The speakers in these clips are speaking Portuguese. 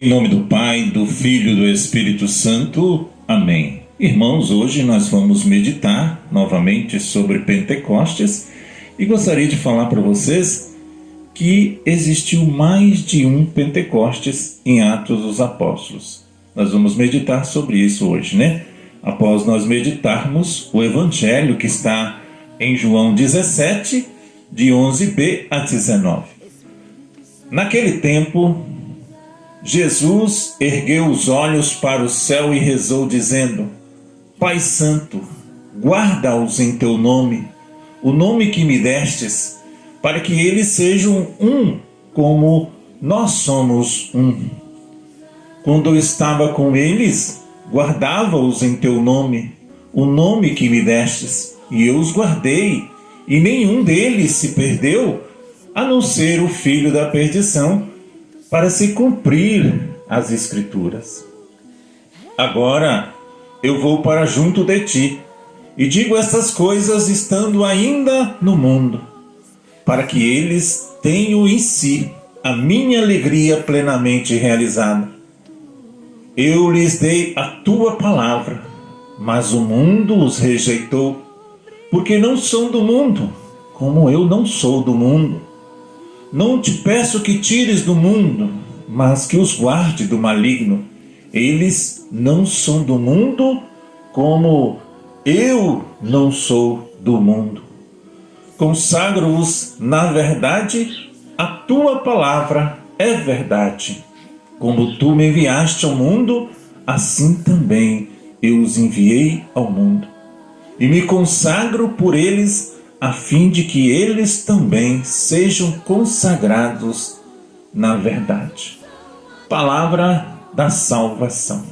Em nome do Pai, do Filho e do Espírito Santo. Amém. Irmãos, hoje nós vamos meditar novamente sobre Pentecostes e gostaria de falar para vocês que existiu mais de um Pentecostes em Atos dos Apóstolos. Nós vamos meditar sobre isso hoje, né? Após nós meditarmos o Evangelho que está em João 17, de 11b a 19. Naquele tempo, Jesus ergueu os olhos para o céu e rezou, dizendo: Pai Santo, guarda-os em teu nome, o nome que me destes, para que eles sejam um, como nós somos um. Quando eu estava com eles, guardava-os em teu nome, o nome que me destes, e eu os guardei, e nenhum deles se perdeu, a não ser o filho da perdição, para se cumprir as Escrituras. Agora eu vou para junto de ti, e digo estas coisas estando ainda no mundo, para que eles tenham em si a minha alegria plenamente realizada. Eu lhes dei a tua palavra, mas o mundo os rejeitou, porque não são do mundo, como eu não sou do mundo. Não te peço que tires do mundo, mas que os guarde do maligno. Eles não são do mundo, como eu não sou do mundo. Consagro-os na verdade, a tua palavra é verdade. Como tu me enviaste ao mundo, assim também eu os enviei ao mundo. E me consagro por eles, a fim de que eles também sejam consagrados na verdade. Palavra da salvação.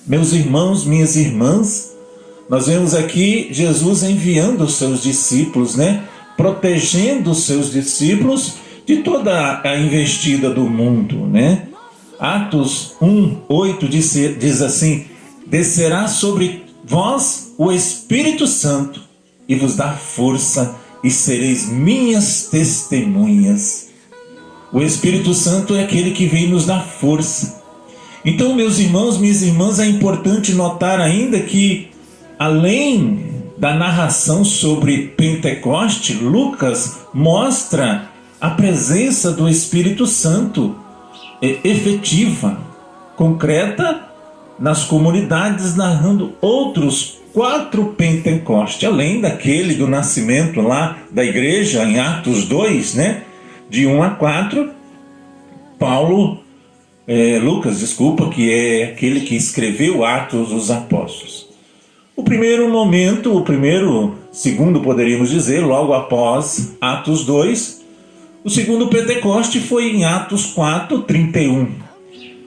Meus irmãos, minhas irmãs, nós vemos aqui Jesus enviando os seus discípulos, protegendo os seus discípulos de toda a investida do mundo, Atos 1:8 diz assim: descerá sobre vós o Espírito Santo e vos dá força, e sereis minhas testemunhas. O Espírito Santo é aquele que vem nos dar força. Então, meus irmãos, minhas irmãs, é importante notar ainda que, além da narração sobre Pentecoste, Lucas mostra a presença do Espírito Santo efetiva, concreta, nas comunidades, narrando outros 4 Pentecostes, além daquele do nascimento lá da igreja em Atos 2, de 1 a 4, Lucas, que é aquele que escreveu Atos dos Apóstolos. Segundo poderíamos dizer, logo após Atos 2, o segundo Pentecoste foi em Atos 4:31.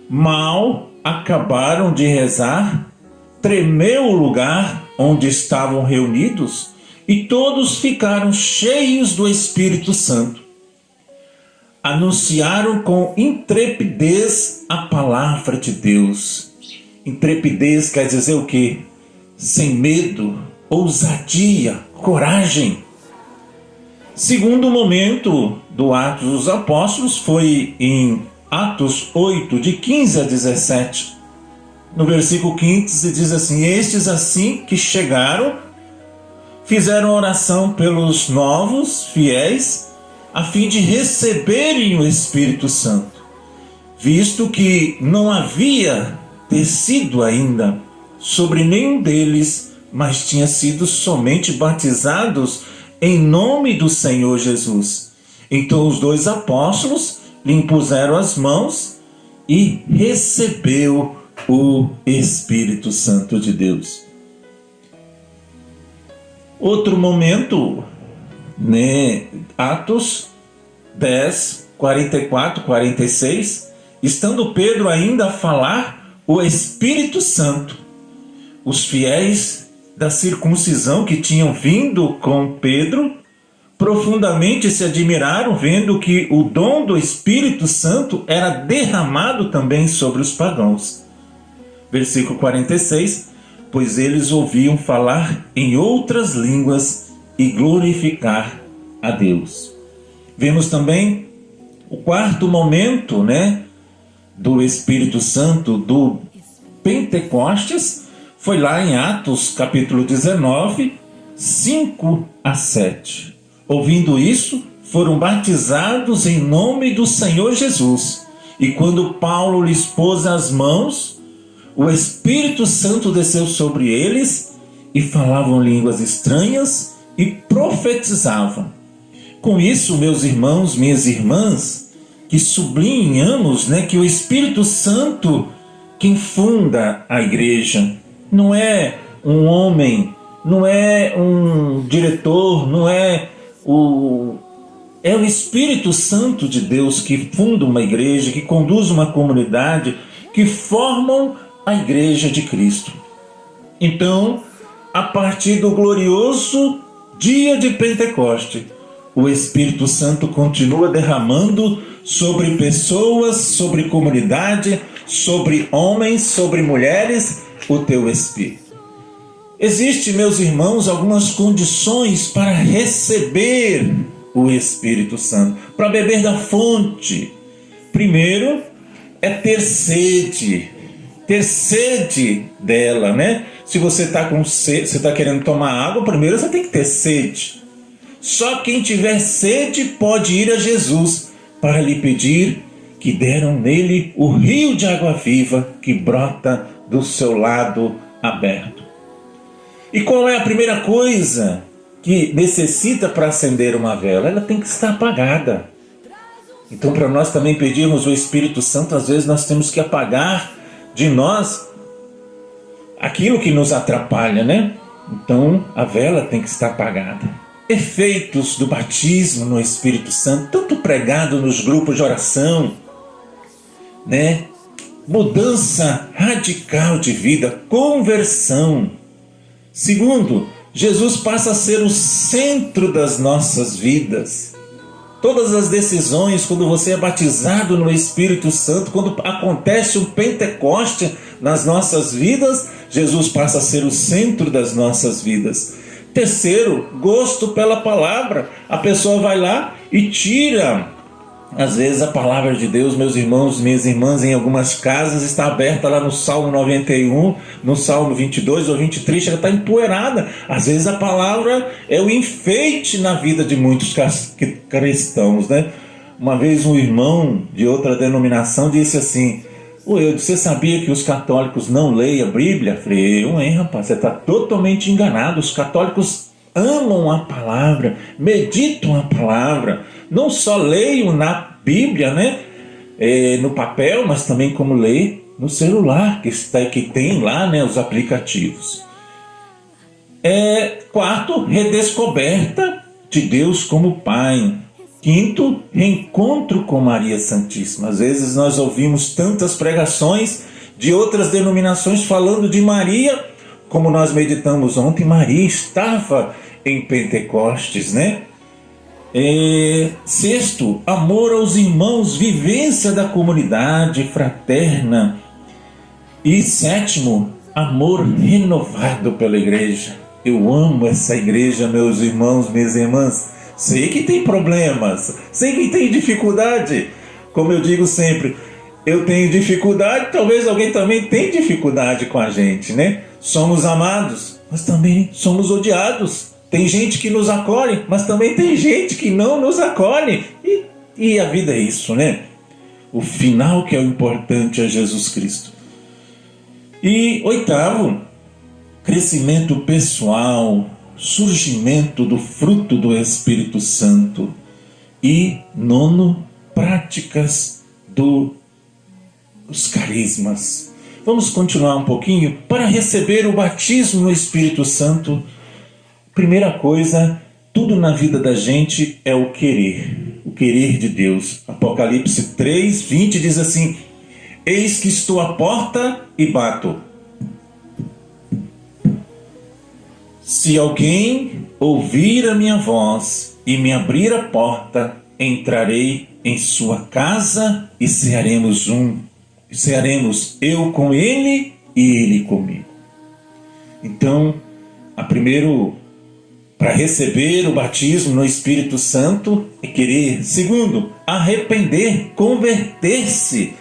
Mal acabaram de rezar, tremeu o lugar onde estavam reunidos e todos ficaram cheios do Espírito Santo. Anunciaram com intrepidez a palavra de Deus. Intrepidez quer dizer o quê? Sem medo, ousadia, coragem. Segundo momento do Atos dos Apóstolos foi em Atos 8, de 15 a 17. No versículo 15 diz assim: estes assim que chegaram, fizeram oração pelos novos fiéis, a fim de receberem o Espírito Santo, visto que não havia descido ainda sobre nenhum deles, mas tinha sido somente batizados em nome do Senhor Jesus. Então os 2 apóstolos lhe impuseram as mãos e recebeu o Espírito Santo de Deus. Outro momento, Atos 10, 44, 46, estando Pedro ainda a falar, o Espírito Santo, os fiéis da circuncisão que tinham vindo com Pedro, profundamente se admiraram, vendo que o dom do Espírito Santo era derramado também sobre os pagãos. Versículo 46, pois eles ouviam falar em outras línguas e glorificar a Deus. Vemos também o quarto momento, do Espírito Santo do Pentecostes foi lá em Atos capítulo 19, 5 a 7. Ouvindo isso, foram batizados em nome do Senhor Jesus. E quando Paulo lhes pôs as mãos, o Espírito Santo desceu sobre eles e falavam línguas estranhas e profetizavam. Com isso, meus irmãos, minhas irmãs, que sublinhamos, que o Espírito Santo quem funda a igreja não é um homem, não é um diretor, não é o Espírito Santo de Deus que funda uma igreja, que conduz uma comunidade, que formam a igreja de Cristo. Então, a partir do glorioso dia de Pentecoste, o Espírito Santo continua derramando sobre pessoas, sobre comunidade, sobre homens, sobre mulheres, o teu Espírito. Existem, meus irmãos, algumas condições para receber o Espírito Santo, para beber da fonte. Primeiro, é ter sede dela, Se você está com sede, você está querendo tomar água, primeiro você tem que ter sede. Só quem tiver sede pode ir a Jesus para lhe pedir que deram nele o rio de água viva que brota do seu lado aberto. E qual é a primeira coisa que necessita para acender uma vela? Ela tem que estar apagada. Então, para nós também pedirmos o Espírito Santo, às vezes nós temos que apagar de nós aquilo que nos atrapalha, Então, a vela tem que estar apagada. Efeitos do batismo no Espírito Santo, tanto pregado nos grupos de oração, Mudança radical de vida, conversão. Segundo, Jesus passa a ser o centro das nossas vidas. Todas as decisões, quando você é batizado no Espírito Santo, quando acontece um Pentecoste nas nossas vidas, Jesus passa a ser o centro das nossas vidas. Terceiro, gosto pela palavra. A pessoa vai lá e tira, às vezes, a palavra de Deus, meus irmãos, minhas irmãs, em algumas casas está aberta lá no Salmo 91, no Salmo 22 ou 23, ela está empoeirada. Às vezes a palavra é o enfeite na vida de muitos cristãos, Uma vez um irmão de outra denominação disse assim: você sabia que os católicos não leem a Bíblia? Eu falei, rapaz, você está totalmente enganado. Os católicos amam a palavra, meditam a palavra, não só leiam na Bíblia, no papel, mas também como lê no celular, que tem lá, os aplicativos. Quarto, redescoberta de Deus como Pai. Quinto, reencontro com Maria Santíssima. Às vezes nós ouvimos tantas pregações de outras denominações falando de Maria, como nós meditamos ontem. Maria estava em Pentecostes, Sexto, amor aos irmãos, vivência da comunidade fraterna. E sétimo, amor renovado pela igreja. Eu amo essa igreja, meus irmãos, minhas irmãs. Sei que tem problemas, sei que tem dificuldade. Como eu digo sempre, eu tenho dificuldade, talvez alguém também tenha dificuldade com a gente, Somos amados, mas também somos odiados. Tem gente que nos acolhe, mas também tem gente que não nos acolhe. E a vida é isso, O final que é o importante é Jesus Cristo. E oitavo, crescimento pessoal, surgimento do fruto do Espírito Santo. E nono, práticas dos carismas. Vamos continuar um pouquinho. Para receber o batismo no Espírito Santo, primeira coisa, tudo na vida da gente é o querer de Deus. Apocalipse 3, 20 diz assim: eis que estou à porta e bato. Se alguém ouvir a minha voz e me abrir a porta, entrarei em sua casa e cearemos eu com ele e ele comigo. Então, para receber o batismo no Espírito Santo é querer. Segundo, arrepender, converter-se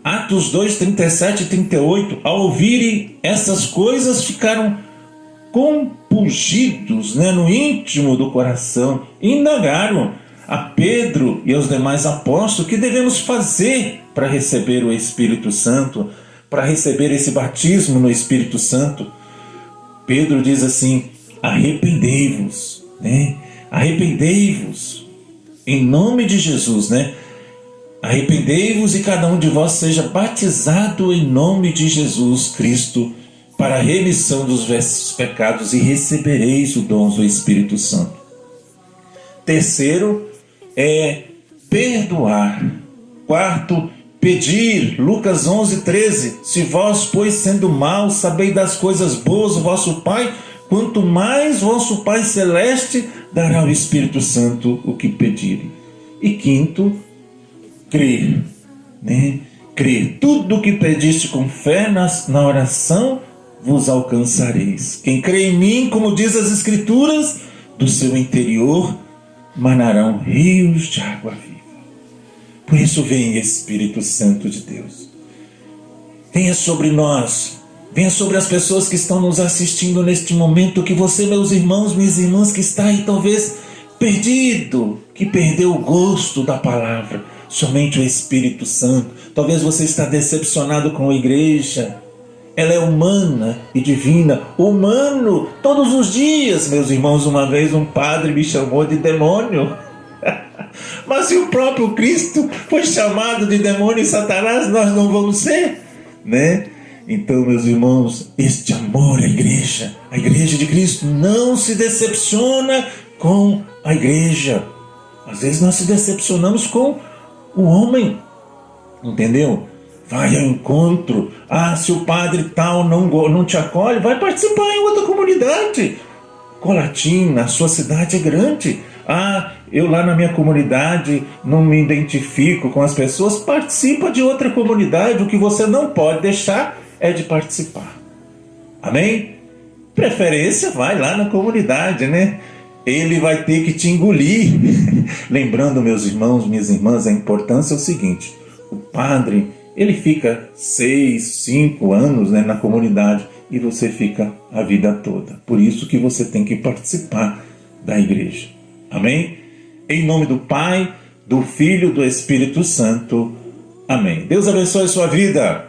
Atos 2, 37 e 38. Ao ouvirem essas coisas, ficaram compungidos, no íntimo do coração, e indagaram a Pedro e aos demais apóstolos o que devemos fazer para receber o Espírito Santo, para receber esse batismo no Espírito Santo. Pedro diz assim: arrependei-vos, arrependei-vos, em nome de Jesus, arrependei-vos e cada um de vós seja batizado em nome de Jesus Cristo para a remissão dos vossos pecados e recebereis o dom do Espírito Santo. Terceiro é perdoar. Quarto, pedir. Lucas 11, 13. Se vós, pois, sendo maus, sabeis das coisas boas o vosso Pai, quanto mais vosso Pai Celeste dará ao Espírito Santo o que pedirem. E quinto, crer. Crer. Tudo o que pediste com fé na oração vos alcançareis. Quem crê em mim, como diz as Escrituras, do seu interior manarão rios de água viva. Por isso vem Espírito Santo de Deus. Venha sobre nós, venha sobre as pessoas que estão nos assistindo neste momento, que você, meus irmãos, minhas irmãs, que está aí talvez perdido, que perdeu o gosto da palavra, somente o Espírito Santo. Talvez você está decepcionado com a igreja. Ela é humana e divina, humano todos os dias. Meus irmãos, uma vez um padre me chamou de demônio. Mas se o próprio Cristo foi chamado de demônio e Satanás, nós não vamos ser, Então, meus irmãos, este amor à igreja, a igreja de Cristo, não se decepciona com a igreja. Às vezes nós se decepcionamos com o homem, entendeu? Vai ao encontro. Se o padre tal não te acolhe, vai participar em outra comunidade. Colatina, a sua cidade é grande. Eu lá na minha comunidade não me identifico com as pessoas. Participa de outra comunidade. O que você não pode deixar é de participar. Amém? Preferência, vai lá na comunidade, Ele vai ter que te engolir. Lembrando, meus irmãos, minhas irmãs, a importância é o seguinte: o padre, ele fica 6, 5 anos na comunidade e você fica a vida toda. Por isso que você tem que participar da igreja. Amém? Em nome do Pai, do Filho e do Espírito Santo. Amém. Deus abençoe a sua vida.